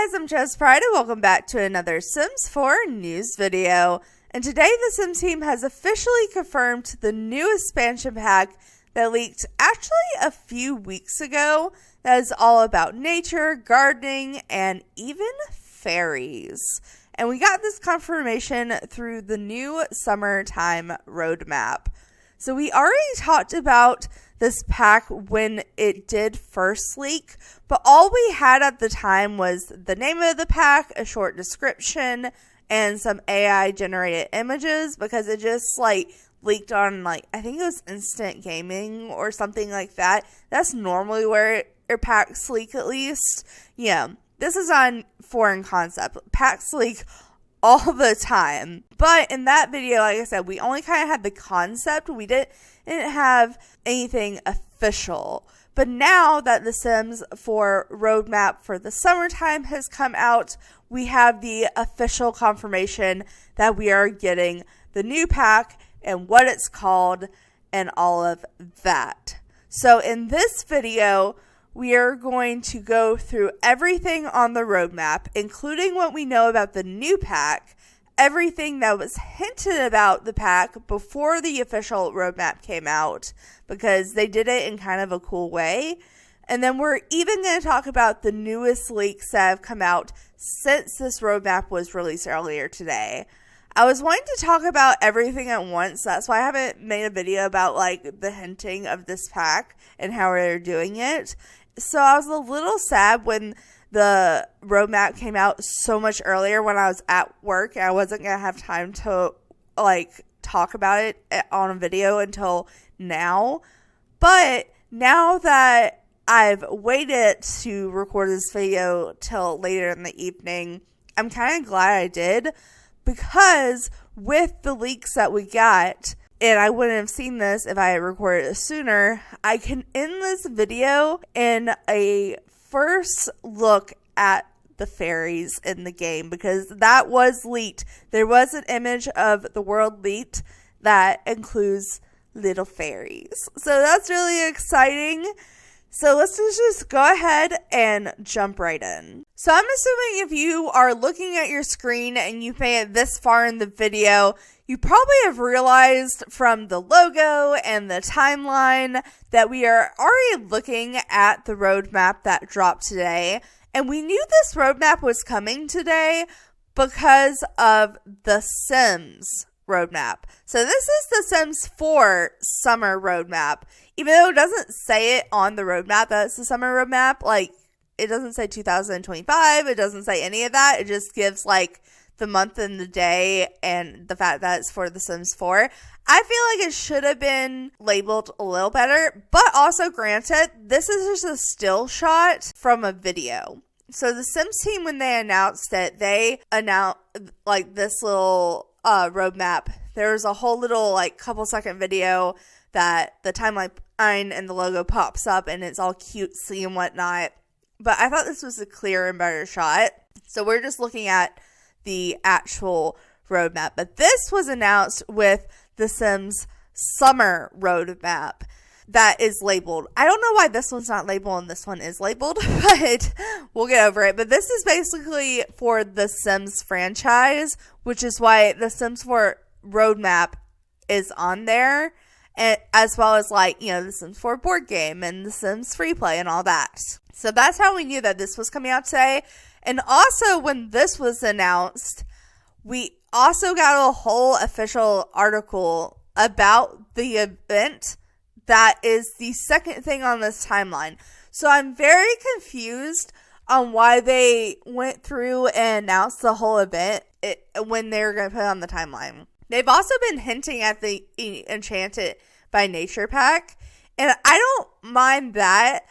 guys, I'm ChezPride and welcome back to another Sims 4 news video. And today the Sims team has officially confirmed the new expansion pack that leaked actually a few weeks ago that is all about nature, gardening, and even fairies. And we got this confirmation through the new summertime roadmap. So we already talked about this pack when it did first leak, but all we had at the time was the name of the pack, a short description, and some AI generated images because it just leaked on I think it was Instant Gaming or something like that. That's normally where packs leak, at least. Yeah, this is on Foreign Concept. Packs leak all the time. But in that video, like I said, we only kind of had the concept. We didn't have anything official. But now that the Sims 4 roadmap for the summertime has come out, we have the official confirmation that we are getting the new pack and what it's called and all of that. So in this video, we are going to go through everything on the roadmap, including what we know about the new pack, everything that was hinted about the pack before the official roadmap came out, because they did it in kind of a cool way. And then we're even going to talk about the newest leaks that have come out since this roadmap was released earlier today. I was wanting to talk about everything at once. That's why I haven't made a video about the hinting of this pack and how they're doing it. So I was a little sad when the roadmap came out so much earlier when I was at work. I wasn't going to have time to talk about it on a video until now. But now that I've waited to record this video till later in the evening, I'm kind of glad I did, because with the leaks that we got, and I wouldn't have seen this if I had recorded it sooner, I can end this video in a first look at the fairies in the game, because that was leaked. There was an image of the world leaked that includes little fairies. So that's really exciting. So let's just go ahead and jump right in. So I'm assuming if you are looking at your screen and you made it this far in the video, you probably have realized from the logo and the timeline that we are already looking at the roadmap that dropped today. And we knew this roadmap was coming today because of the Sims roadmap. So this is the Sims 4 summer roadmap. Even though it doesn't say it on the roadmap that it's the summer roadmap, it doesn't say 2025, it doesn't say any of that. It just gives the month and the day and the fact that it's for the Sims 4. I feel like it should have been labeled a little better, but also granted, this is just a still shot from a video. So the Sims team, when they announced it, they announced this little roadmap. There was a whole little couple second video that the timeline and the logo pops up and it's all cutesy and whatnot. But I thought this was a clearer and better shot. So we're just looking at the actual roadmap. But this was announced with the Sims summer roadmap that is labeled. I don't know why this one's not labeled and this one is labeled, but we'll get over it. But this is basically for the Sims franchise, which is why the Sims 4 roadmap is on there. And as well as the Sims 4 board game and the Sims free play and all that. So that's how we knew that this was coming out today. And also when this was announced, we also got a whole official article about the event that is the second thing on this timeline. So I'm very confused on why they went through and announced the whole event when they were going to put it on the timeline. They've also been hinting at the Enchanted by Nature pack, and I don't mind that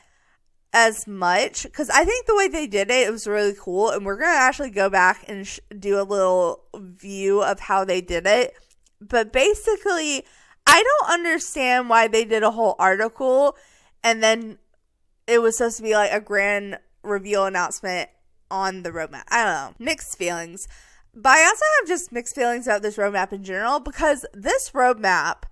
as much, because I think the way they did it was really cool, and we're going to actually go back and do a little view of how they did it. But basically, I don't understand why they did a whole article, and then it was supposed to be a grand reveal announcement on the roadmap. I don't know. Mixed feelings. But I also have just mixed feelings about this roadmap in general, because this roadmap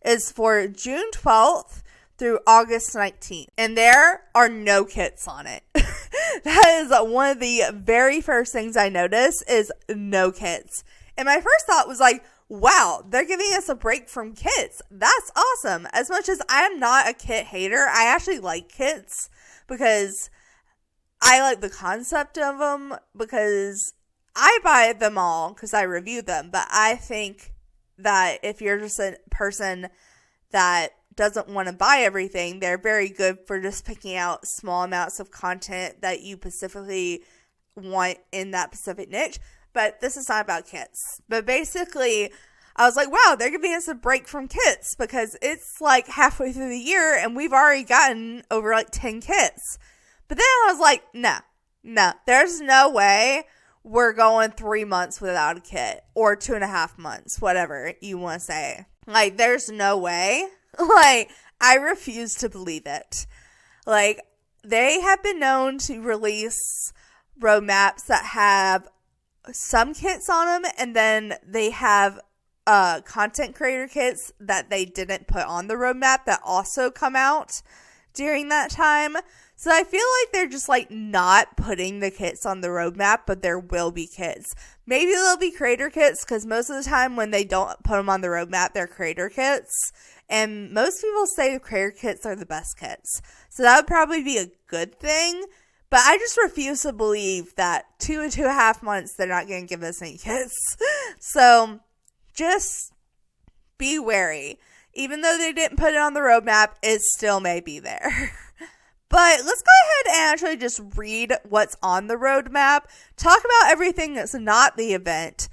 is for June 12th through August 19th. And there are no kits on it. That is one of the very first things I noticed is no kits. And my first thought was like, wow, they're giving us a break from kits. That's awesome. As much as I am not a kit hater, I actually like kits because I like the concept of them, because I buy them all because I review them. But I think that if you're just a person that doesn't want to buy everything, they're very good for just picking out small amounts of content that you specifically want in that specific niche. But this is not about kits. But basically, I was like, wow, they're giving us a break from kits because it's like halfway through the year and we've already gotten over like 10 kits. But then I was like, no, there's no way we're going 3 months without a kit, or 2.5 months, whatever you want to say. Like, there's no way. Like, I refuse to believe it. Like, they have been known to release roadmaps that have some kits on them, and then they have content creator kits that they didn't put on the roadmap that also come out during that time. So I feel like they're just like not putting the kits on the roadmap, but there will be kits. Maybe there'll be creator kits, because most of the time when they don't put them on the roadmap, they're creator kits. And most people say the creator kits are the best kits. So that would probably be a good thing. But I just refuse to believe that 2.5 months they're not going to give us any kits. So just be wary. Even though they didn't put it on the roadmap, it still may be there. But let's go ahead and actually just read what's on the roadmap. Talk about everything that's not the event.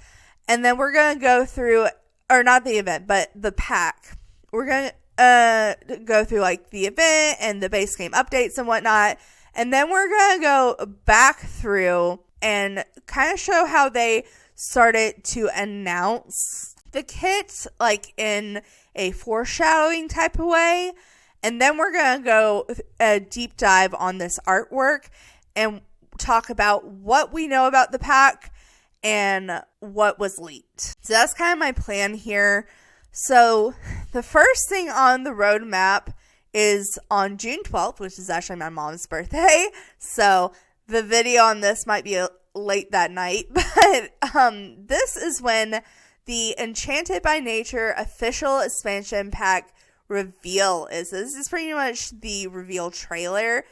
And then we're going to go through, or not the event, but the pack. We're going to go through like the event and the base game updates and whatnot. And then we're going to go back through and kind of show how they started to announce the kit, like in a foreshadowing type of way. And then we're going to go a deep dive on this artwork and talk about what we know about the pack and what was leaked. So that's kind of my plan here. So the first thing on the roadmap is on June 12th, which is actually my mom's birthday. So the video on this might be late that night. But this is when the Enchanted by Nature official expansion pack reveal is. This is pretty much the reveal trailer.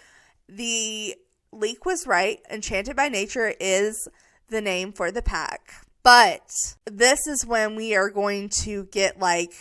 The leak was right. Enchanted by Nature is the name for the pack. But this is when we are going to get like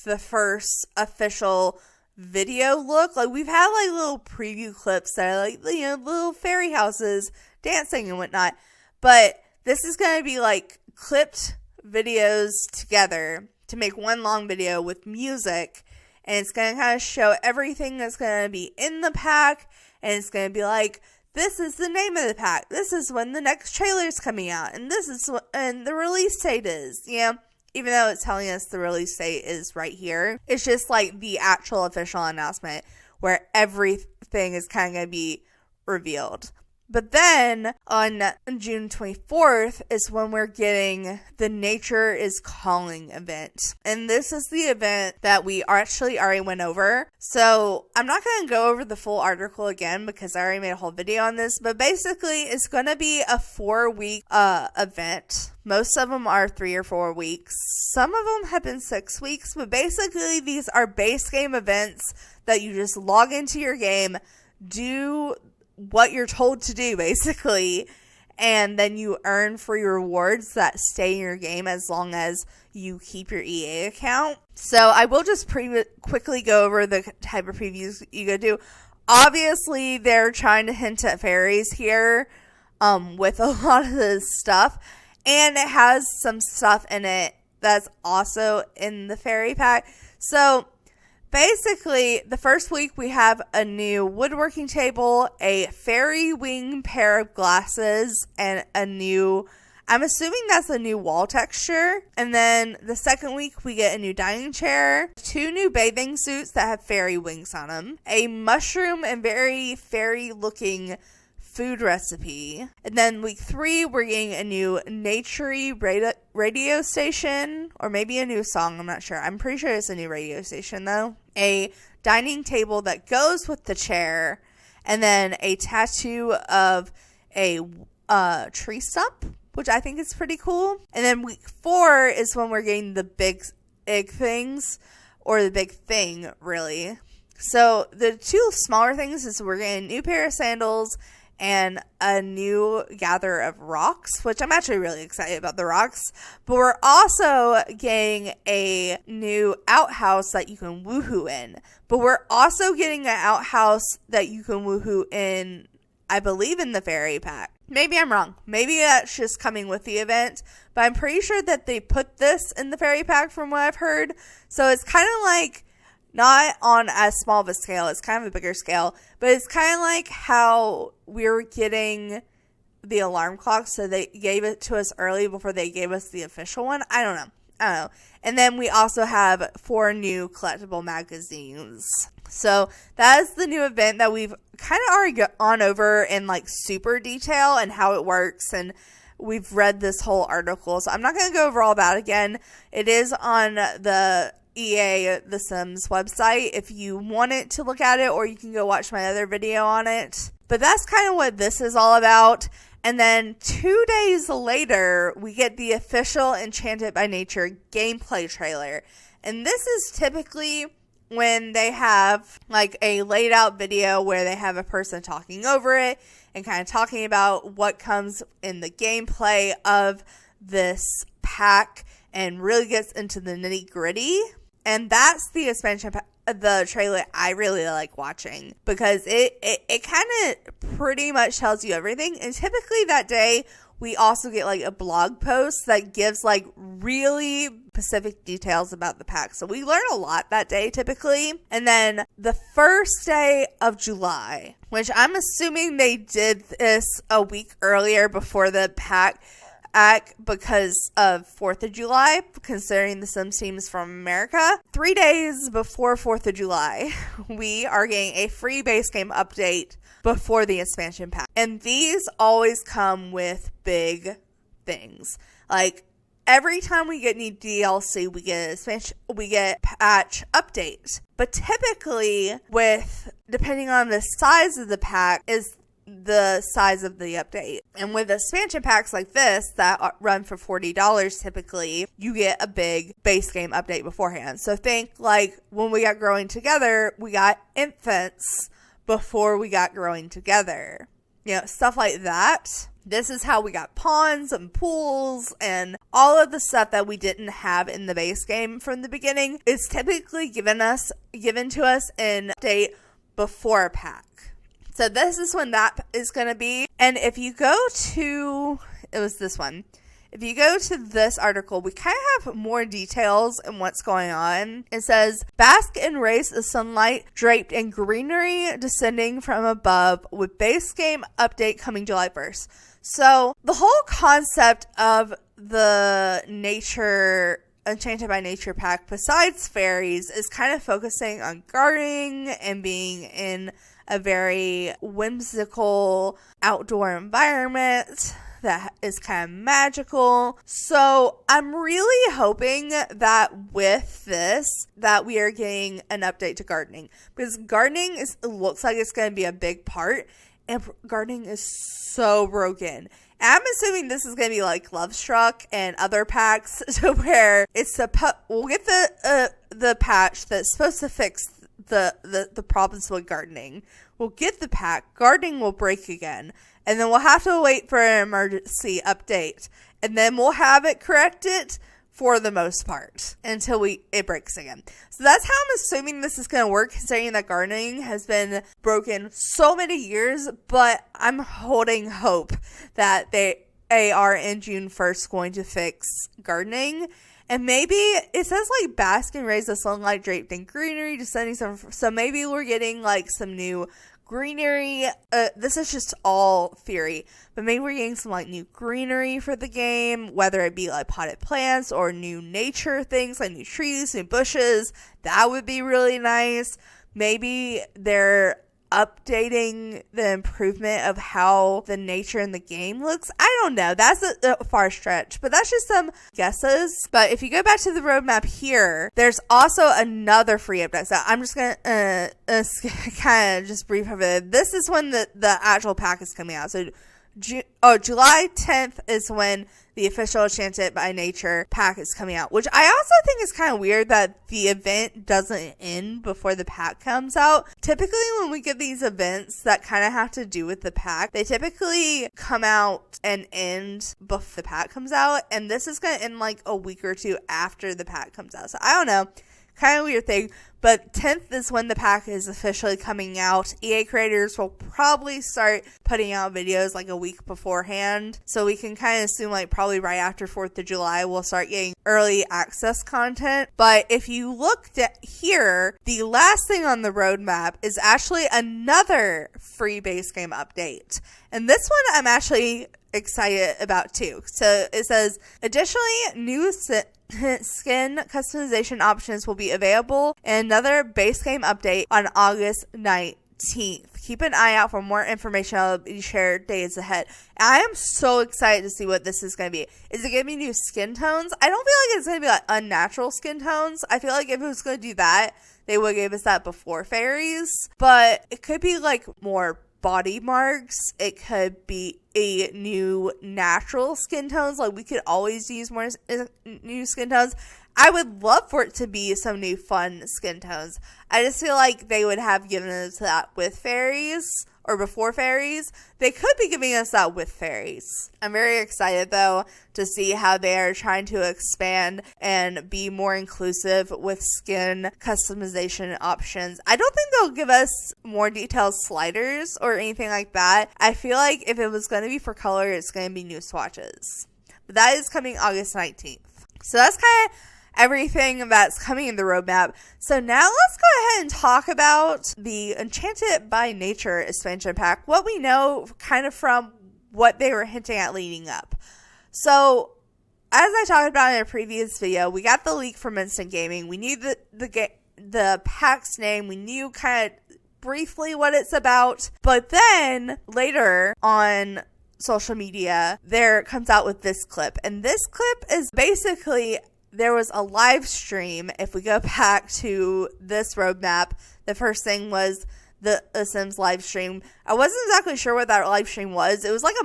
the first official video look. Like, we've had like little preview clips that are like, you know, little fairy houses dancing and whatnot. But this is going to be like clipped videos together to make one long video with music. And it's going to kind of show everything that's going to be in the pack. And it's going to be like, this is the name of the pack. This is when the next trailer is coming out. And this is when the release date is. Yeah. Even though it's telling us the release date is right here. It's just like the actual official announcement where everything is kind of going to be revealed. But then on June 24th is when we're getting the Nature is Calling event. And this is the event that we actually already went over. So I'm not going to go over the full article again because I already made a whole video on this. But basically it's going to be a 4-week event. Most of them are 3 or 4 weeks. Some of them have been 6 weeks. But basically these are base game events that you just log into your game, do what you're told to do basically, and then you earn free rewards that stay in your game as long as you keep your EA account. So I will just quickly go over the type of previews you go do. Obviously they're trying to hint at fairies here with a lot of this stuff, and it has some stuff in it that's also in the fairy pack. So basically, the first week we have a new woodworking table, a fairy wing pair of glasses, and a new, I'm assuming that's a new wall texture. And then the second week we get a new dining chair, 2 new bathing suits that have fairy wings on them, a mushroom and very fairy looking food recipe. And then week 3, we're getting a new naturey radio station, or maybe a new song. I'm not sure. I'm pretty sure it's a new radio station though. A dining table that goes with the chair, and then a tattoo of a tree stump, which I think is pretty cool. And then week 4 is when we're getting the big egg things, or the big thing, really. So the 2 smaller things is we're getting a new pair of sandals and a new gather of rocks, which I'm actually really excited about the rocks. But we're also getting a new outhouse that you can woohoo in. But we're also getting an outhouse that you can woohoo in, I believe, in the fairy pack. Maybe I'm wrong. Maybe that's just coming with the event. But I'm pretty sure that they put this in the fairy pack from what I've heard. So it's kind of like, not on as small of a scale, it's kind of a bigger scale, but it's kind of like how we were getting the alarm clock, so they gave it to us early before they gave us the official one. I don't know. And then we also have 4 new collectible magazines. So that is the new event that we've kind of already gone over in like super detail and how it works, and we've read this whole article. So I'm not going to go over all that again. It is on the EA The Sims website if you wanted to look at it, or you can go watch my other video on it. But that's kind of what this is all about. And then 2 days later, we get the official Enchanted by Nature gameplay trailer. And this is typically when they have like a laid out video where they have a person talking over it and kind of talking about what comes in the gameplay of this pack, and really gets into the nitty gritty. And that's the expansion the trailer I really like watching, because it kind of pretty much tells you everything. And typically that day we also get like a blog post that gives like really specific details about the pack. So we learn a lot that day typically. And then the first day of July, which I'm assuming they did this a week earlier before the pack because of 4th of July, considering the Sims team is from America. 3 days before 4th of July, we are getting a free base game update before the expansion pack. And these always come with big things. Like, every time we get new DLC, we get patch updates. But typically, depending on the size of the pack, is the size of the update. And with expansion packs like this that run for $40 typically, you get a big base game update beforehand. So think like when we got Growing Together, we got infants before we got Growing Together. You know, stuff like that. This is how we got ponds and pools and all of the stuff that we didn't have in the base game from the beginning is typically given to us in update before a pack. So this is when that is going to be. And if you go to, it was this one. If you go to this article, we kind of have more details on what's going on. It says, bask in rays of sunlight draped in greenery descending from above with base game update coming July 1st. So the whole concept of the Enchanted by Nature pack, besides fairies, is kind of focusing on gardening and being in a very whimsical outdoor environment that is kind of magical. So I'm really hoping that with this, that we are getting an update to gardening, because gardening looks like it's going to be a big part, and gardening is so broken. I'm assuming this is going to be like Love Struck and other packs, to where we'll get the patch that's supposed to fix the problems with gardening. We'll get the pack, gardening will break again, and then we'll have to wait for an emergency update, and then we'll have it corrected for the most part until it breaks again. So that's how I'm assuming this is going to work, considering that gardening has been broken so many years. But I'm holding hope that they are in June 1st going to fix gardening. And maybe it says like bask and rays of sunlight draped in greenery descending so maybe we're getting like some new greenery. This is just all theory, but maybe we're getting some like new greenery for the game, whether it be like potted plants or new nature things like new trees, new bushes. That would be really nice. Maybe they're updating the improvement of how the nature in the game looks. I don't know. That's a far stretch, but that's just some guesses. But if you go back to the roadmap here, there's also another free update. So I'm just going to kind of just brief over it. This is when the actual pack is coming out. So July 10th is when the official Enchanted by Nature pack is coming out, which I also think is kind of weird that the event doesn't end before the pack comes out. Typically, when we get these events that kind of have to do with the pack, they typically come out and end before the pack comes out, and this is going to end like a week or two after the pack comes out. So I don't know. Kind of weird thing, but 10th is when the pack is officially coming out. EA creators will probably start putting out videos like a week beforehand, so we can kind of assume like probably right after 4th of July we'll start getting early access content. But if you looked at here, the last thing on the roadmap is actually another free base game update, and this one I'm actually excited about too. So it says, additionally, new skin customization options will be available in another base game update on August 19th. Keep an eye out for more information. I'll be shared days ahead. I am so excited to see what this is going to be. Is it going to be new skin tones? I don't feel like it's going to be like unnatural skin tones. I feel like if it was going to do that, they would give us that before Fairies. But it could be like more body marks. It could be a new natural skin tones. Like we could always use more new skin tones. I would love for it to be some new fun skin tones. I just feel like they would have given us that with Fairies or before Fairies. They could be giving us that with Fairies. I'm very excited though to see how they are trying to expand and be more inclusive with skin customization options. I don't think they'll give us more detailed sliders or anything like that. I feel like if it was going to be for color, it's going to be new swatches. But that is coming August 19th. So that's kind of everything that's coming in the roadmap. So now let's go ahead and talk about the Enchanted by Nature expansion pack, what we know kind of from what they were hinting at leading up. So as I talked about in a previous video, we got the leak from Instant Gaming. We knew the pack's name. We knew kind of briefly what it's about. But then later on social media, there comes out with this clip. And this clip is basically, there was a live stream. If we go back to this roadmap, the first thing was the Sims live stream. I wasn't exactly sure what that live stream was. It was like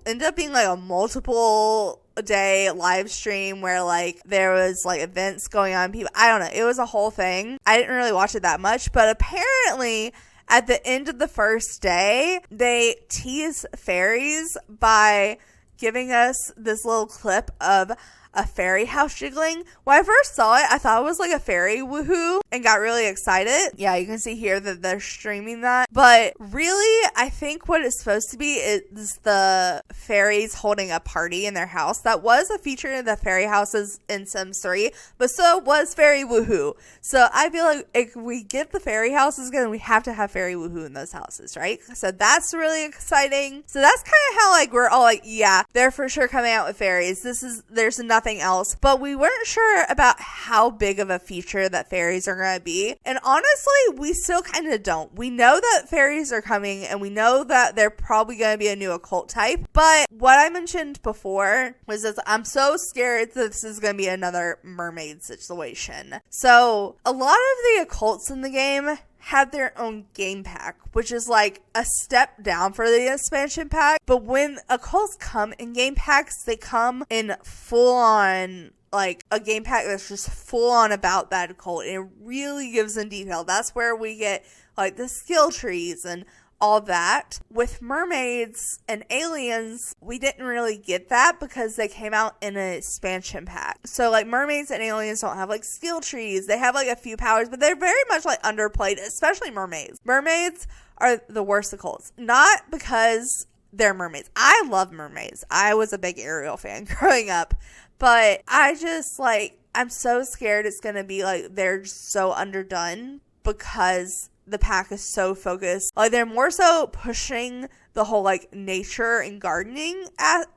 ended up being like a multiple day live stream where like there was like events going on. People, I don't know. It was a whole thing. I didn't really watch it that much, but apparently at the end of the first day, they tease Fairies by giving us this little clip of a fairy house jiggling. When I first saw it, I thought it was like a fairy woohoo and got really excited. Yeah, you can see here that they're streaming that. But really, I think what it's supposed to be is the fairies holding a party in their house. That was a feature in the fairy houses in Sims 3, but so was fairy woohoo. So I feel like if we get the fairy houses again, we have to have fairy woohoo in those houses, right? So that's really exciting. So that's kind of how like we're all like, yeah, they're for sure coming out with fairies. There's nothing else, but we weren't sure about how big of a feature that fairies are going to be. And honestly, we still kind of don't. We know that fairies are coming and we know that they're probably going to be a new occult type. But what I mentioned before was that I'm so scared that this is going to be another mermaid situation. So a lot of the occults in the game have their own game pack, which is like a step down for the expansion pack. But when occults come in game packs, they come in full on, like a game pack that's just full on about that occult. And it really gives in detail. That's where we get like the skill trees and all that. With mermaids and aliens, we didn't really get that because they came out in an expansion pack. So like mermaids and aliens don't have like skill trees. They have like a few powers, but they're very much like underplayed, especially mermaids. Mermaids are the worst occults. Not because they're mermaids. I love mermaids. I was a big Ariel fan growing up, but I just like, I'm so scared it's going to be like they're so underdone because the pack is so focused. Like they're more so pushing the whole like nature and gardening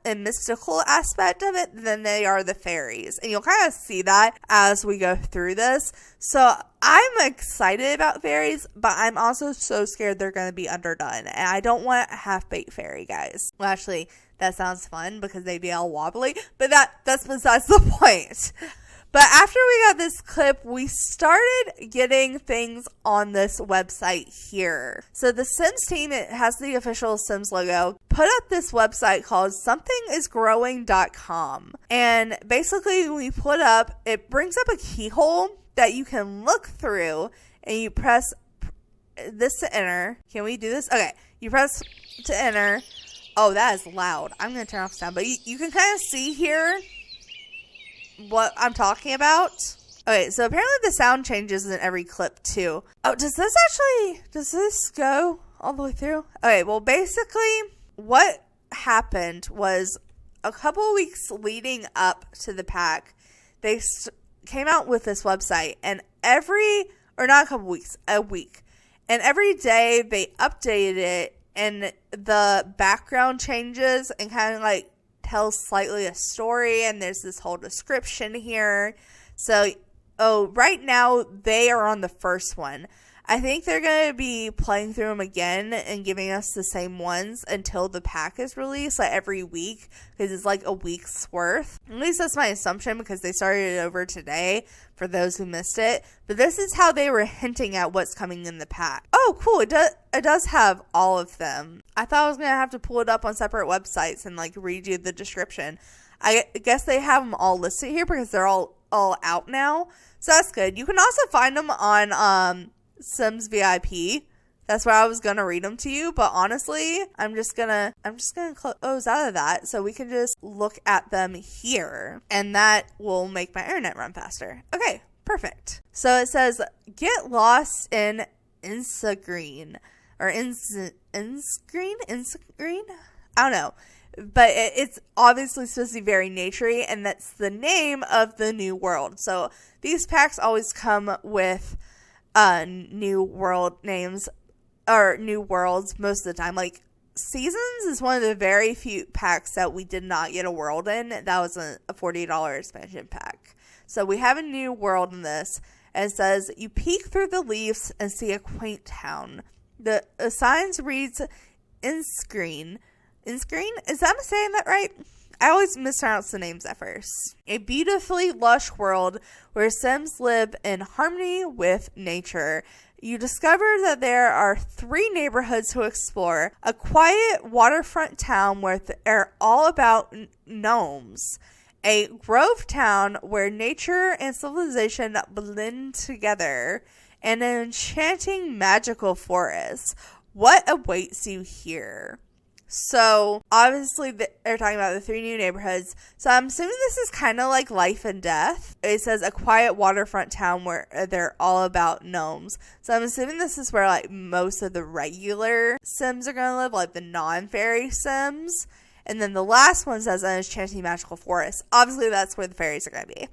and mystical aspect of it than they are the fairies. And you'll kind of see that as we go through this. So I'm excited about fairies, but I'm also so scared they're going to be underdone. And I don't want a half-baked fairy, guys. Well, actually, that sounds fun because they'd be all wobbly, but that's besides the point. But after we got this clip, we started getting things on this website here. So the Sims team, it has the official Sims logo, put up this website called somethingisgrowing.com. And basically when we put up, it brings up a keyhole that you can look through, and you press this to enter. Can we do this? Okay, you press to enter. Oh, that is loud. I'm going to turn off sound, but you can kind of see here what I'm talking about. Okay, so apparently the sound changes in every clip too. Oh, does this go all the way through? Okay, well basically what happened was a couple weeks leading up to the pack, they came out with this website, and a week. And every day they updated it, and the background changes and kind of like tells slightly a story, and there's this whole description here. So, right now they are on the first one. I think they're going to be playing through them again and giving us the same ones until the pack is released, like every week, because it's like a week's worth. At least that's my assumption, because they started it over today for those who missed it. But this is how they were hinting at what's coming in the pack. Oh, cool. It does have all of them. I thought I was going to have to pull it up on separate websites and like read you the description. I guess they have them all listed here because they're all out now. So that's good. You can also find them on Sims VIP. That's where I was gonna read them to you, but honestly, I'm just gonna close out of that so we can just look at them here, and that will make my internet run faster. Okay, perfect. So it says, get lost in Insagreen, or Insgreen? I don't know. But it's obviously supposed to be very naturey, and that's the name of the new world. So these packs always come with new world names, or new worlds most of the time. Like Seasons is one of the very few packs that we did not get a world in. That was a $40 expansion pack. So we have a new world in this, and it says, you peek through the leaves and see a quaint town. The signs reads Inscreen. Inscreen? Is that saying that right? I always mispronounce the names at first. A beautifully lush world where Sims live in harmony with nature. You discover that there are 3 neighborhoods to explore. A quiet waterfront town where they're all about gnomes. A grove town where nature and civilization blend together. And an enchanting magical forest. What awaits you here? So, obviously, they're talking about the 3 new neighborhoods. So, I'm assuming this is kind of like Life and Death. It says a quiet waterfront town where they're all about gnomes. So, I'm assuming this is where, like, most of the regular Sims are going to live, like the non-fairy Sims. And then the last one says an enchanting magical forest. Obviously, that's where the fairies are going to be.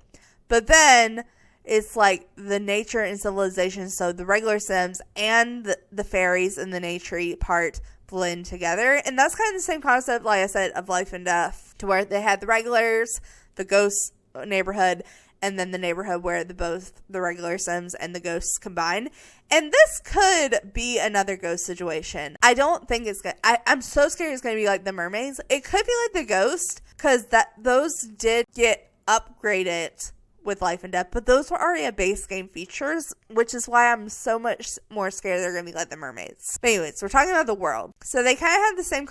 But then, it's like the nature and civilization. So, the regular Sims and the fairies and the nature part blend together, and that's kind of the same concept, like I said, of Life and Death, to where they had the regulars, the ghost neighborhood, and then the neighborhood where both the regular Sims and the ghosts combine. And this could be another ghost situation. I don't think it's gonna. I'm so scared it's gonna be like the mermaids. It could be like the ghost, because those did get upgraded with Life and Death, but those were already a base game features, which is why I'm so much more scared they're going to be like the mermaids. But anyways, we're talking about the world. So they kind of have the same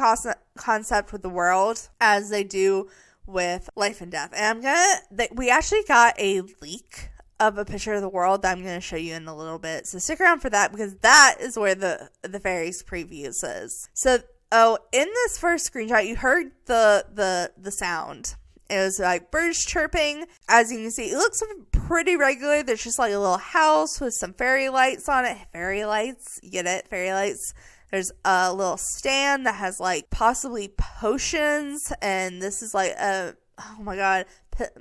concept with the world as they do with Life and Death. And we actually got a leak of a picture of the world that I'm going to show you in a little bit. So stick around for that, because that is where the Fairies preview is. So, in this first screenshot, you heard the sound. It was like birds chirping. As you can see, it looks pretty regular. There's just like a little house with some fairy lights on it. Fairy lights, you get it? Fairy lights. There's a little stand that has like possibly potions. And this is like oh my god,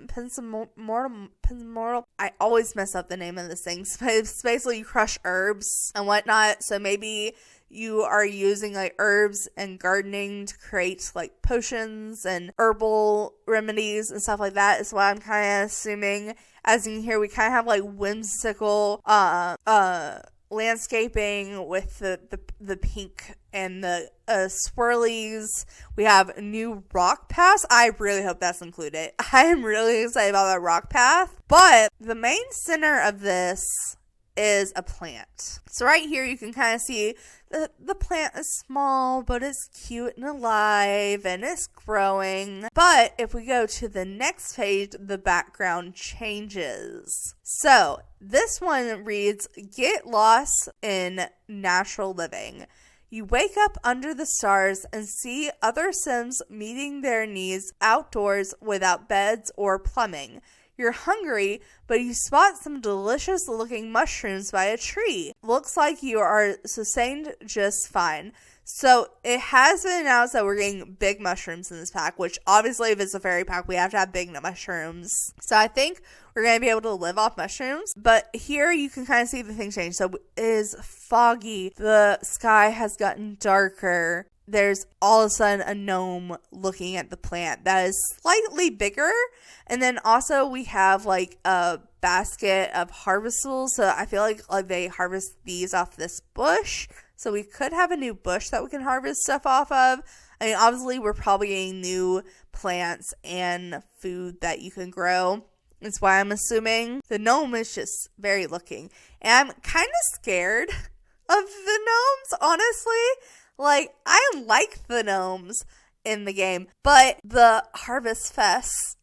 Pensamortal. I always mess up the name of this thing. It's basically you crush herbs and whatnot. So maybe you are using like herbs and gardening to create like potions and herbal remedies and stuff like that is what I'm kind of assuming. As you can hear, we kind of have like whimsical landscaping with the pink and the swirlies. We have new rock paths. I really hope that's included. I am really excited about that rock path. But the main center of this is a plant. So right here you can kind of see the plant is small, but it's cute and alive and it's growing. But if we go to the next page, the background changes. So this one reads, "Get lost in natural living. You wake up under the stars and see other Sims meeting their needs outdoors without beds or plumbing. You're hungry, but you spot some delicious looking mushrooms by a tree. Looks like you are sustained just fine." So it has been announced that we're getting big mushrooms in this pack, which obviously if it's a fairy pack, we have to have big mushrooms. So I think we're going to be able to live off mushrooms. But here you can kind of see the things change. So it is foggy. The sky has gotten darker. There's all of a sudden a gnome looking at the plant that is slightly bigger. And then also we have like a basket of harvestables. So I feel like they harvest these off this bush. So we could have a new bush that we can harvest stuff off of. I mean, obviously we're probably getting new plants and food that you can grow. That's why I'm assuming. The gnome is just very looking. And I'm kind of scared of the gnomes, honestly. Like, I like the gnomes in the game, but the Harvest Fest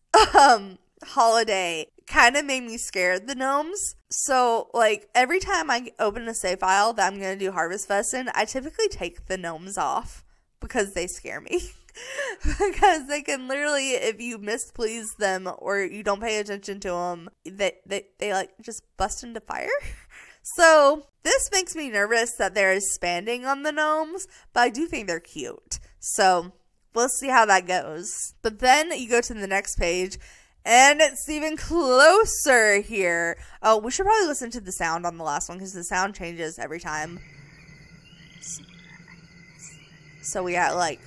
holiday kind of made me scared of the gnomes. So, like, every time I open a save file that I'm going to do Harvest Fest in, I typically take the gnomes off because they scare me. Because they can literally, if you misplease them or you don't pay attention to them, they like just bust into fire. So this makes me nervous that they're expanding on the gnomes, but I do think they're cute. So we'll see how that goes. But then you go to the next page and it's even closer here. Oh, we should probably listen to the sound on the last one because the sound changes every time. So we got like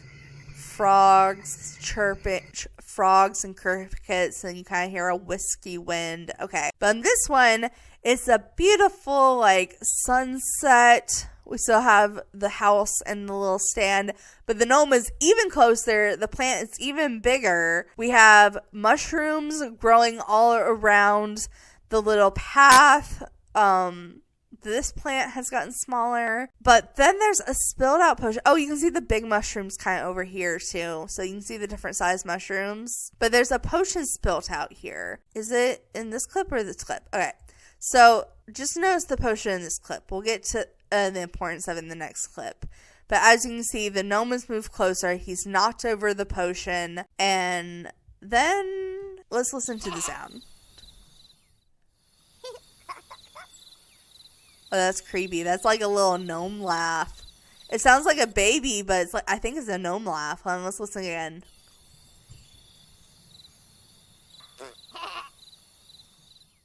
frogs chirping, frogs and crickets, and you kind of hear a whiskey wind. Okay, but in this one, it's a beautiful like sunset. We still have the house and the little stand, but the gnome is even closer. The plant is even bigger. We have mushrooms growing all around the little path. This plant has gotten smaller, but then there's a spilled out potion. Oh, you can see the big mushrooms kind of over here too. So you can see the different size mushrooms, but there's a potion spilt out here. Is it in this clip or this clip? Okay. So just notice the potion in this clip. We'll get to the importance of it in the next clip. But as you can see, the gnome has moved closer. He's knocked over the potion. And then let's listen to the sound. Oh, that's creepy. That's like a little gnome laugh. It sounds like a baby, but it's like I think it's a gnome laugh. Hold on, let's listen again.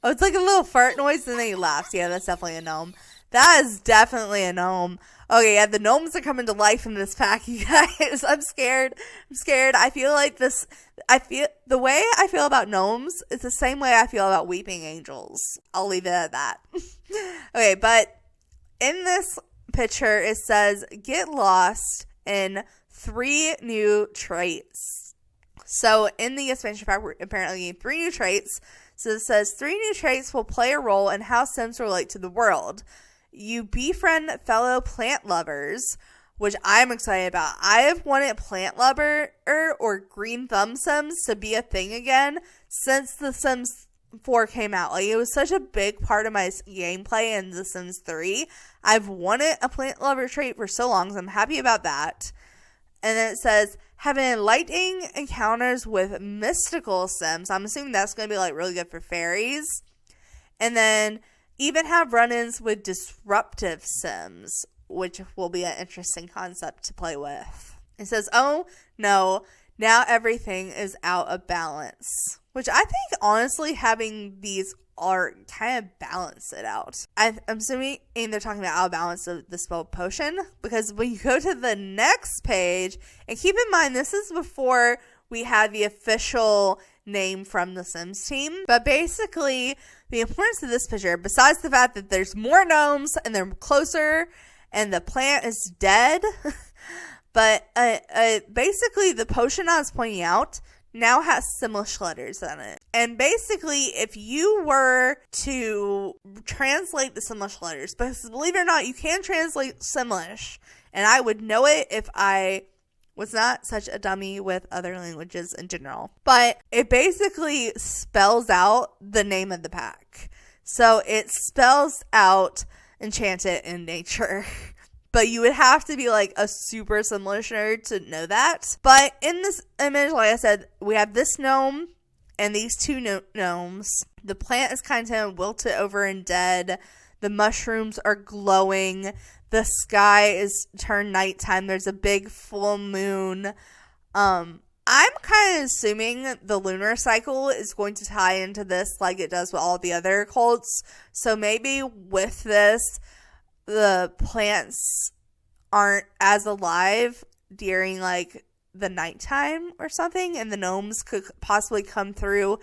Oh, it's like a little fart noise and then he laughs. Yeah, that's definitely a gnome. That is definitely a gnome. Okay, yeah, the gnomes are coming to life in this pack, you guys. I'm scared. I feel like the way I feel about gnomes is the same way I feel about weeping angels. I'll leave it at that. Okay, but in this picture, it says, get lost in 3 new traits. So in the expansion pack, we're apparently getting 3 new traits. So it says 3 new traits will play a role in how Sims relate to the world. You befriend fellow plant lovers, which I'm excited about. I have wanted plant lover or green thumb Sims to be a thing again since The Sims 4 came out. Like, it was such a big part of my gameplay in The Sims 3. I've wanted a plant lover trait for so long, so I'm happy about that. And then it says, have enlightening encounters with mystical Sims. I'm assuming that's going to be like really good for fairies. And then even have run-ins with disruptive Sims, which will be an interesting concept to play with. It says, oh no, now everything is out of balance. Which I think honestly having these are kind of balance it out. I'm assuming they're talking about out of balance of the spell potion, because when you go to the next page, and keep in mind this is before we had the official name from the Sims team, but basically the importance of this picture, besides the fact that there's more gnomes and they're closer and the plant is dead, but basically the potion I was pointing out now has Simlish letters in it. And basically, if you were to translate the Simlish letters, because believe it or not, you can translate Simlish, and I would know it if I was not such a dummy with other languages in general. But it basically spells out the name of the pack. So it spells out Enchanted in nature. But you would have to be like a super Simlish nerd to know that. But in this image, like I said, we have this gnome and these two gnomes. The plant is kind of wilted over and dead. The mushrooms are glowing. The sky is turned nighttime. There's a big full moon. I'm kind of assuming the lunar cycle is going to tie into this like it does with all the other cults. So maybe with this, the plants aren't as alive during like the nighttime or something, and the gnomes could possibly come through,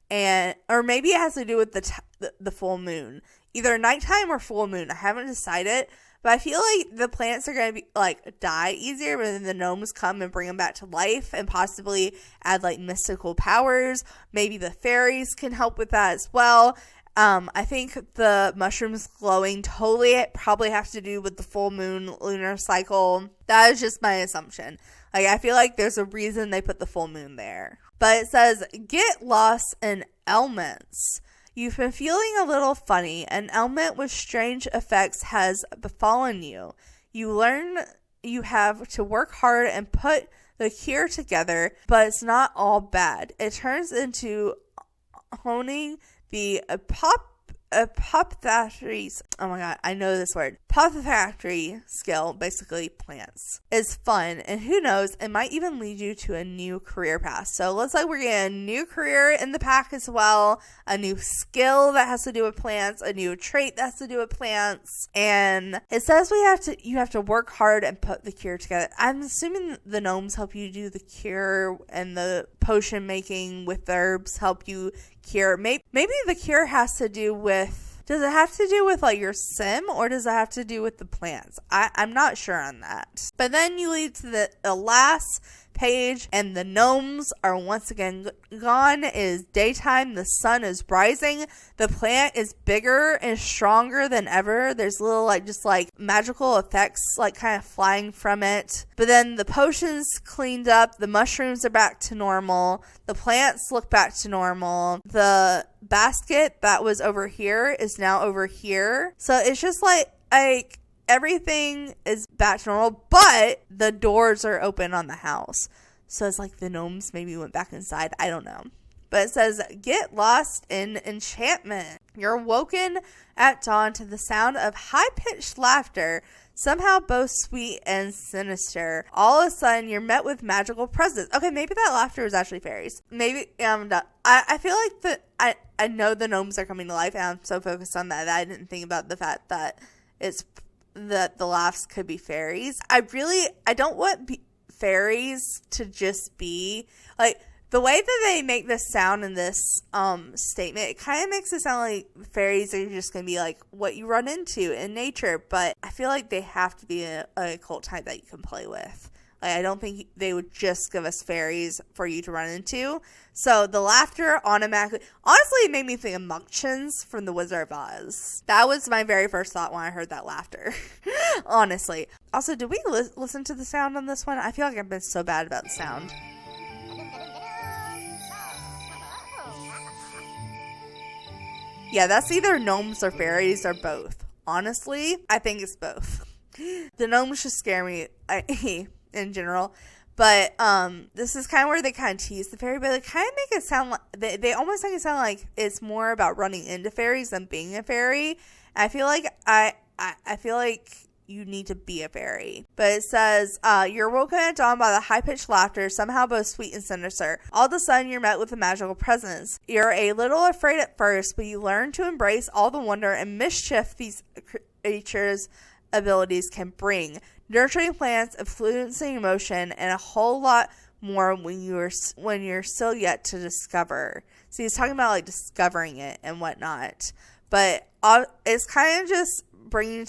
and or maybe it has to do with the full moon, either nighttime or full moon. I haven't decided, but I feel like the plants are going to be like die easier, but then the gnomes come and bring them back to life and possibly add like mystical powers. Maybe the fairies can help with that as well. I think the mushrooms glowing probably have to do with the full moon lunar cycle. That is just my assumption. Like, I feel like there's a reason they put the full moon there. But it says, get lost in elements. You've been feeling a little funny. An element with strange effects has befallen you. You learn you have to work hard and put the cure together, but it's not all bad. It turns into honing the apothecary, oh my god, I know this word, apothecary skill, basically plants, is fun, and who knows, it might even lead you to a new career path. So it looks like we're getting a new career in the pack as well, a new skill that has to do with plants, a new trait that has to do with plants, and it says you have to work hard and put the cure together. I'm assuming the gnomes help you do the cure, and the potion making with herbs help you cure. Maybe the cure has to do with, does it have to do with like your sim, or does it have to do with the plants? I'm not sure on that. But then you lead to the last page, and the gnomes are once again gone. It is daytime. The sun is rising. The plant is bigger and stronger than ever. There's little just magical effects kind of flying from it. But then the potions cleaned up. The mushrooms are back to normal. The plants look back to normal. The basket that was over here is now over here. So it's just like everything is back to normal, but the doors are open on the house. So it's like the gnomes maybe went back inside. I don't know. But it says, get lost in enchantment. You're woken at dawn to the sound of high-pitched laughter, somehow both sweet and sinister. All of a sudden, you're met with magical presence. Okay, maybe that laughter was actually fairies. Maybe I'm done. I feel like I know the gnomes are coming to life, and I'm so focused on that I didn't think about the fact that that the laughs could be fairies. I don't want fairies to just be like the way that they make this sound in this statement. It kind of makes it sound like fairies are just going to be like what you run into in nature, but I feel like they have to be a cult type that you can play with. I don't think they would just give us fairies for you to run into. So the laughter honestly, it made me think of Munchkins from The Wizard of Oz. That was my very first thought when I heard that laughter. Honestly. Also, did we listen to the sound on this one? I feel like I've been so bad about the sound. Yeah, that's either gnomes or fairies or both. Honestly, I think it's both. The gnomes just scare me. In general, but this is kind of where they kind of tease the fairy, but they kind of make it sound like they almost make it sound like it's more about running into fairies than being a fairy. I feel like I feel like you need to be a fairy. But it says, you're woken at dawn by the high-pitched laughter, somehow both sweet and sinister. All of a sudden, you're met with a magical presence. You're a little afraid at first, but you learn to embrace all the wonder and mischief these creatures' abilities can bring. Nurturing plants, influencing emotion, and a whole lot more when you're still yet to discover. So he's talking about like discovering it and whatnot. But it's kind of just bringing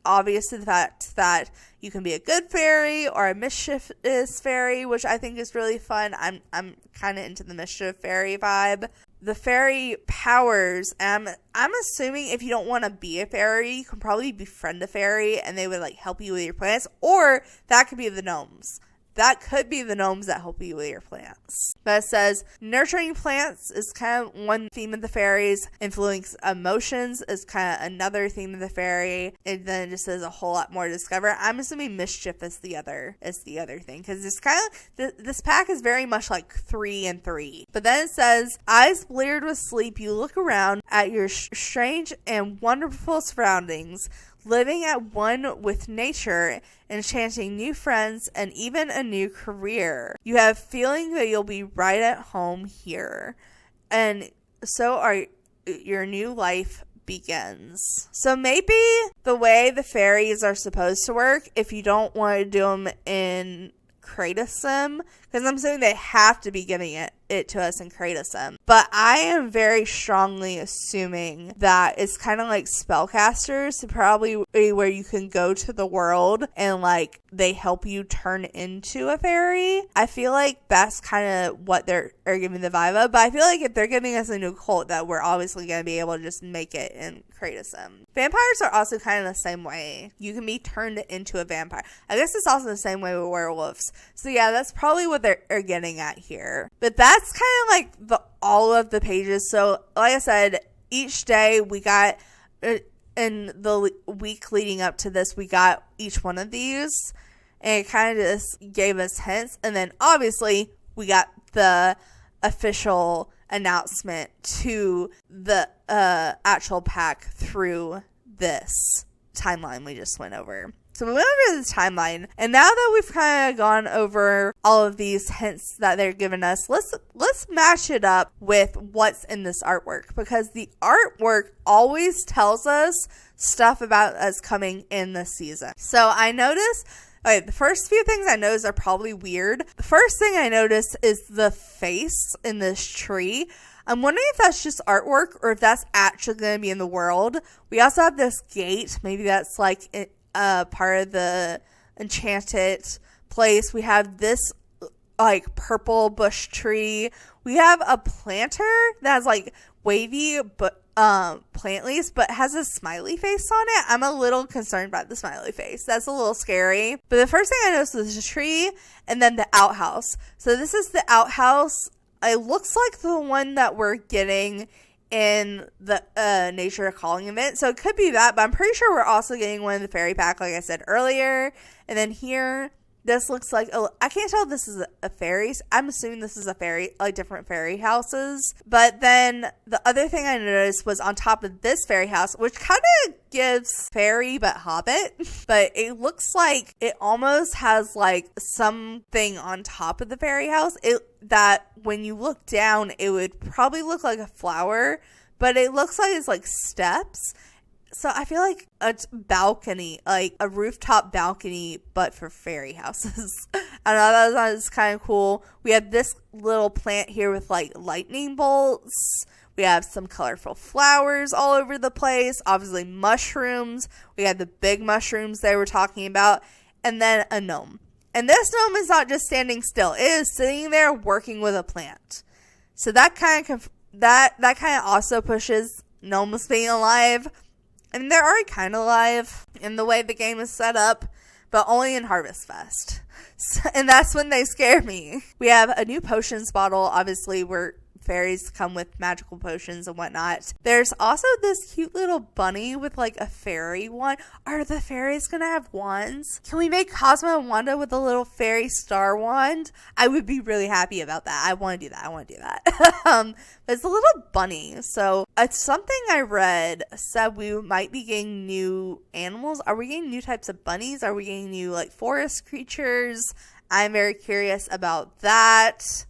obviously the fact that you can be a good fairy or a mischievous fairy, which I think is really fun. I'm kind of into the mischief fairy vibe. The fairy powers, I'm assuming if you don't want to be a fairy, you can probably befriend a fairy and they would like help you with your plants, or that could be the gnomes. That could be the gnomes that help you with your plants. But it says, nurturing plants is kind of one theme of the fairies. Influencing emotions is kind of another theme of the fairy. And then it just says a whole lot more to discover. I'm assuming mischief is the other thing. Because it's kind of, this pack is very much like 3 and 3. But then it says, eyes bleared with sleep, you look around at your strange and wonderful surroundings, living at one with nature, enchanting new friends, and even a new career. You have feeling that you'll be right at home here. And so your new life begins. So maybe the way the fairies are supposed to work, if you don't want to do them in Create-A-Sim, because I'm assuming they have to be giving it to us in Create-A-Sim. But I am very strongly assuming that it's kind of like spellcasters, so probably where you can go to the world and like they help you turn into a fairy. I feel like that's kind of what they're giving the vibe of. But I feel like if they're giving us a new cult, that we're obviously going to be able to just make it in Create-A-Sim. Vampires are also kind of the same way. You can be turned into a vampire. I guess it's also the same way with werewolves. So yeah, that's probably what they're getting at here. But that's kind of like all of the pages. So like I said, each day we got, in the week leading up to this, we got each one of these. And it kind of just gave us hints. And then obviously we got the official announcement to the actual pack through this timeline we just went over. So we went over this timeline, and now that we've kind of gone over all of these hints that they're giving us, let's match it up with what's in this artwork, because the artwork always tells us stuff about us coming in this season. So I noticed, okay, the first few things I noticed are probably weird. The first thing I noticed is the face in this tree. I'm wondering if that's just artwork or if that's actually going to be in the world. We also have this gate. Maybe that's like part of the Enchanted place. We have this like purple bush tree. We have a planter that's like wavy but plant leaves, but has a smiley face on it. I'm a little concerned about the smiley face. That's a little scary. But the first thing I noticed was the tree and then the outhouse. So this is the outhouse. It looks like the one that we're getting in the Nature Calling event. So it could be that, but I'm pretty sure we're also getting one in the fairy pack, like I said earlier. And then here, this looks like, I can't tell if this is a fairy. I'm assuming this is a fairy, like different fairy houses. But then the other thing I noticed was on top of this fairy house, which kind of gives fairy but hobbit, but it looks like it almost has like something on top of the fairy house that when you look down, it would probably look like a flower, but it looks like it's like steps. So I feel like a balcony, like a rooftop balcony, but for fairy houses. I know that was kind of cool. We have this little plant here with like lightning bolts. We have some colorful flowers all over the place. Obviously mushrooms. We have the big mushrooms they were talking about. And then a gnome. And this gnome is not just standing still. It is sitting there working with a plant. So that kind of also pushes gnomes being alive. And they're already kind of alive in the way the game is set up, but only in Harvest Fest. So, and that's when they scare me. We have a new potions bottle. Obviously, we're fairies come with magical potions and whatnot. There's also this cute little bunny with like a fairy wand. Are the fairies gonna have wands? Can we make Cosmo and Wanda with a little fairy star wand? I would be really happy about that. I want to do that. But it's a little bunny. So it's something I read said we might be getting new animals. Are we getting new types of bunnies? Are we getting new like forest creatures? I'm very curious about that.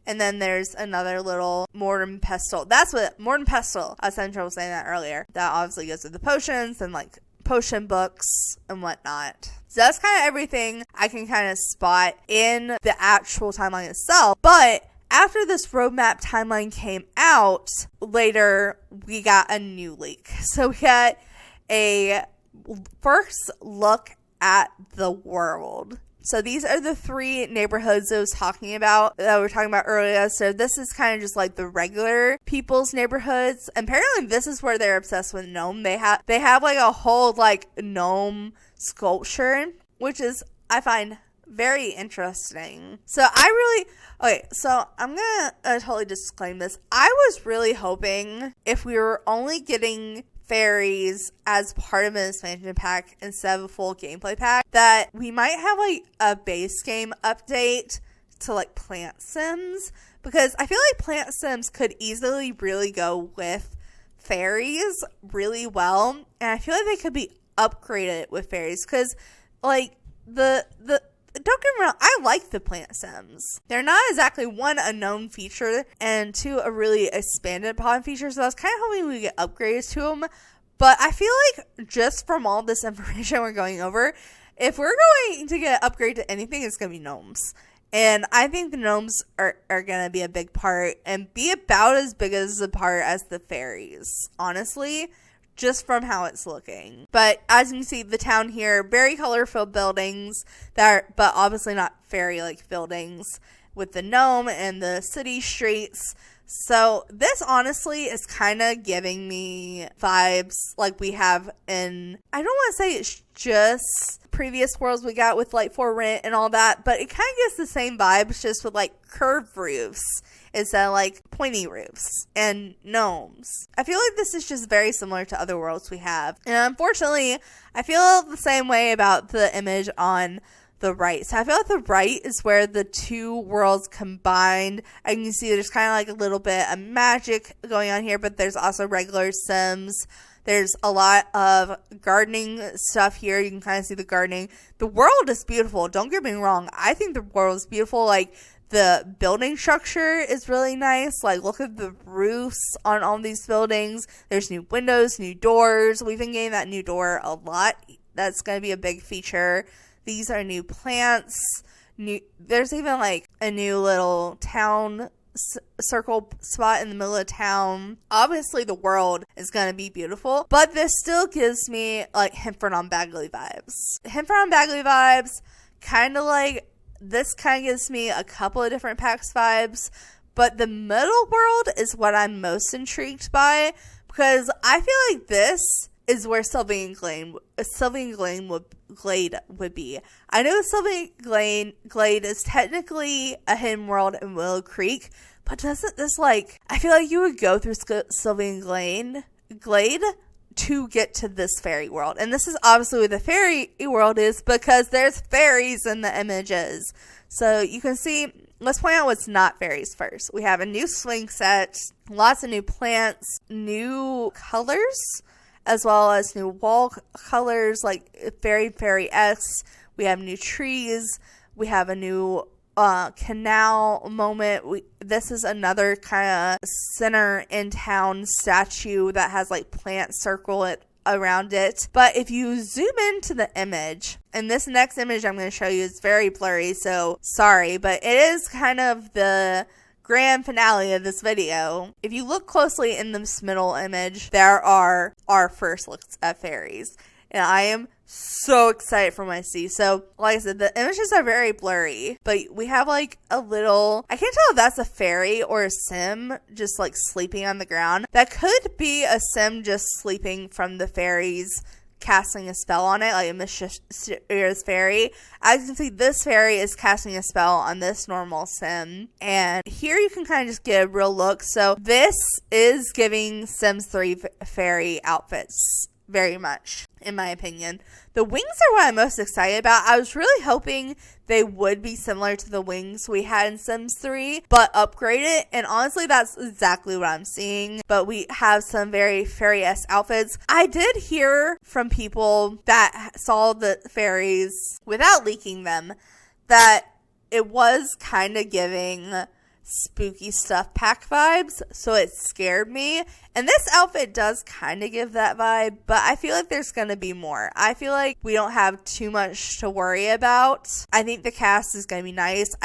And then there's another little Mortem Pestle. That's what Mortem Pestle. I was having trouble saying that earlier. That obviously goes with the potions and like potion books and whatnot. So that's kind of everything I can kind of spot in the actual timeline itself. But after this roadmap timeline came out, later we got a new leak. So we got a first look at the world. So these are the 3 neighborhoods I was talking about, that we were talking about earlier. So this is kind of just like the regular people's neighborhoods. And apparently this is where they're obsessed with gnome. They have like a whole like gnome sculpture, which is, I find, very interesting. So so I'm gonna totally disclaim this. I was really hoping if we were only getting fairies as part of an expansion pack instead of a full gameplay pack, that we might have like a base game update to like plant sims, because I feel like plant sims could easily really go with fairies really well, and I feel like they could be upgraded with fairies, because like the don't get me wrong, I like the plant sims. They're not exactly, one, a known feature, and 2, a really expanded upon feature, so I was kind of hoping we get upgrades to them. But I feel like just from all this information we're going over, if we're going to get an upgrade to anything, it's going to be gnomes. And I think the gnomes are going to be a big part, and be about as big as a part as the fairies, honestly, just from how it's looking. But as you can see, the town here, very colorful buildings but obviously not fairy-like buildings, with the gnome and the city streets. So this honestly is kind of giving me vibes like we have in, I don't want to say it's just previous worlds we got with like For Rent and all that, but it kind of gets the same vibes, just with like curved roofs instead of like pointy roofs and gnomes. I feel like this is just very similar to other worlds we have. And unfortunately, I feel the same way about the image on the right. So I feel like the right is where the 2 worlds combined. And you can see there's kind of like a little bit of magic going on here, but there's also regular sims. There's a lot of gardening stuff here. You can kind of see the gardening. The world is beautiful. Don't get me wrong. I think the world is beautiful. Like, the building structure is really nice. Like, look at the roofs on all these buildings. There's new windows, new doors. We've been getting that new door a lot. That's going to be a big feature. These are new plants. There's even like a new little town circle spot in the middle of town. Obviously the world is going to be beautiful, but this still gives me like Henford on Bagley vibes. Kind of like, this kind of gives me a couple of different PAX vibes, but the middle world is what I'm most intrigued by, because I feel like this is where Sylvian Glade would be. I know Sylvian Glade is technically a hidden world in Willow Creek, but doesn't this like, I feel like you would go through Sylvian Glade to get to this fairy world. And this is obviously where the fairy world is, because there's fairies in the images. So you can see, let's point out what's not fairies first. We have a new swing set, lots of new plants, new colors, as well as new wall colors, like fairy-esque. We have new trees. We have a new canal moment. This is another kind of center in town statue that has like plant circle around it. But if you zoom into the image, and this next image I'm going to show you is very blurry, so sorry, but it is kind of the grand finale of this video. If you look closely in this middle image, there are our first looks at fairies, and I am so excited for my see. So like I said, the images are very blurry, but we have like a little, I can't tell if that's a fairy or a sim just like sleeping on the ground. That could be a sim just sleeping from the fairies casting a spell on it, like a mysterious fairy. As you can see, this fairy is casting a spell on this normal sim. And here you can kind of just get a real look. So this is giving Sims 3 fairy outfits very much, in my opinion. The wings are what I'm most excited about. I was really hoping they would be similar to the wings we had in Sims 3, but upgraded. And honestly, that's exactly what I'm seeing. But we have some very fairy-esque outfits. I did hear from people that saw the fairies without leaking them that it was kind of giving spooky stuff pack vibes, so it scared me. And this outfit does kind of give that vibe, but I feel like there's gonna be more. I feel like we don't have too much to worry about. I think the cast is gonna be nice.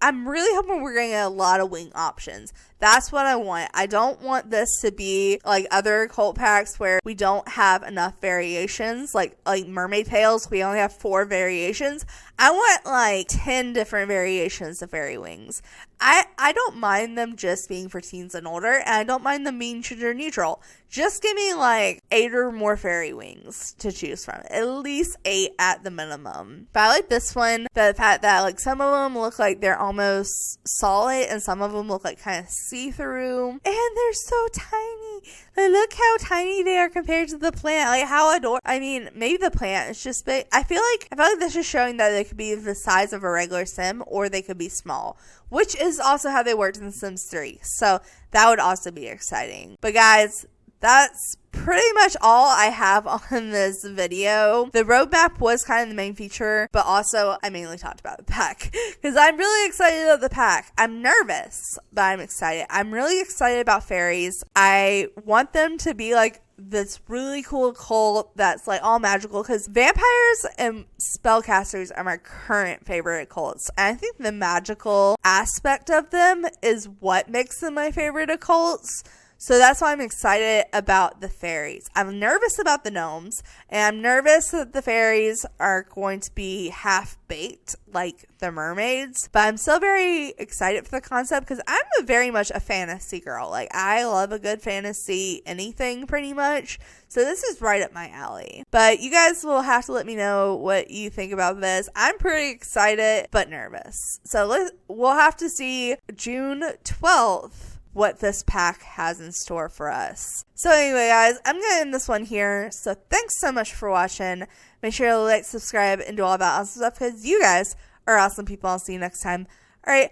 I'm really hoping we're gonna get a lot of wing options. That's what I want. I don't want this to be like other cult packs where we don't have enough variations, like Mermaid Tails, we only have 4 variations. I want like 10 different variations of fairy wings. I don't mind them just being for teens and older, and I don't mind them being gender neutral. Just give me like 8 or more fairy wings to choose from. At least 8 at the minimum. But I like this one, the fact that like some of them look like they're almost solid and some of them look like kind of see-through. And they're so tiny. Like, look how tiny they are compared to the plant. Like, how adorable. I mean, maybe the plant is just big. I feel like this is showing that they could be the size of a regular sim, or they could be small, which is also how they worked in Sims 3. So that would also be exciting. But guys, that's pretty much all I have on this video. The roadmap was kind of the main feature, but also I mainly talked about the pack because I'm really excited about the pack. I'm nervous, but I'm excited. I'm really excited about fairies. I want them to be like this really cool cult that's like all magical, because vampires and spellcasters are my current favorite cults, and I think the magical aspect of them is what makes them my favorite cults. So that's why I'm excited about the fairies. I'm nervous about the gnomes, and I'm nervous that the fairies are going to be half-baked like the mermaids. But I'm still very excited for the concept because I'm very much a fantasy girl. Like, I love a good fantasy anything pretty much. So this is right up my alley. But you guys will have to let me know what you think about this. I'm pretty excited but nervous. So we'll have to see June 12th. What this pack has in store for us. So anyway, guys, I'm going to end this one here. So thanks so much for watching. Make sure to like, subscribe, and do all that awesome stuff because you guys are awesome people. I'll see you next time. All right,